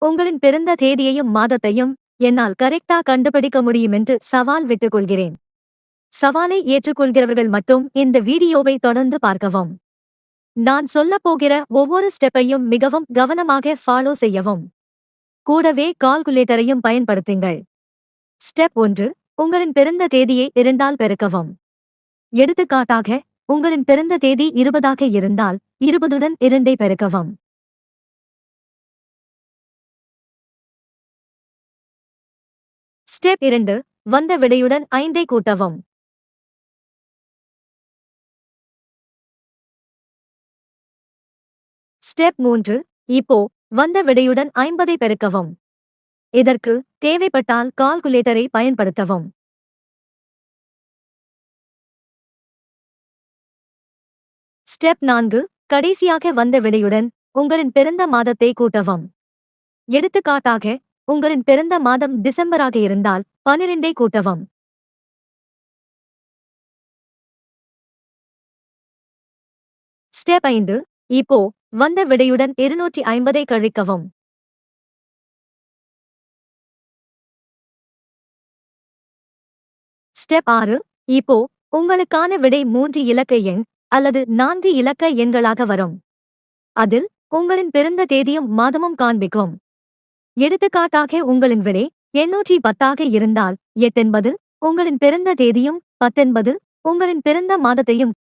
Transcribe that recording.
உங்களின் பிறந்த தேதியையும் மாதத்தையும் என்னால் கரெக்டா கண்டுபிடிக்க முடியும் என்று சவால் விட்டுக் கொள்கிறேன். சவாலை ஏற்றுக்கொள்கிறவர்கள் மட்டும் இந்த வீடியோவை தொடர்ந்து பார்க்கவும். நான் சொல்லப் போகிற ஒவ்வொரு ஸ்டெப்பையும் மிகவும் கவனமாக ஃபாலோ செய்யவும். கூடவே கால்குலேட்டரையும் பயன்படுத்துங்கள். ஸ்டெப் 1. உங்களின் பிறந்த தேதியை 2ஆல் பெருக்கவும். எடுத்துக்காட்டாக, உங்களின் பிறந்த தேதி 20ஆக இருந்தால் 20உடன் 2ஐ பெருக்கவும். ஸ்டெப் 2. வந்த விடையுடன் 5ஐ கூட்டவும். ஸ்டெப் 3. இப்போ வந்த விடையுடன் 50ஐ பெருக்கவும். இதற்கு தேவைப்பட்டால் கால்குலேட்டரை பயன்படுத்தவும். ஸ்டெப் 4. கடைசியாக வந்த விடையுடன் உங்களின் பிறந்த மாதத்தை கூட்டவும். எடுத்துக்காட்டாக, உங்களின் பிறந்த மாதம் டிசம்பராக இருந்தால் 12ஐ கூட்டவும். ஸ்டெப் 5. இப்போ வந்த விடையுடன் 250ஐ கழிக்கவும். ஸ்டெப் 6. இப்போ உங்களுக்கான விடை 3 இலக்க எண் அல்லது 4 இலக்க எண்களாக வரும். அதில் உங்களின் பிறந்த தேதியும் மாதமும் காண்பிக்கும். எடுத்துக்காட்டாக, உங்களின் விடை 810ஆக இருந்தால் 8 என்பது உங்களின் பிறந்த தேதியும் 10 என்பது உங்களின் பிறந்த மாதத்தையும்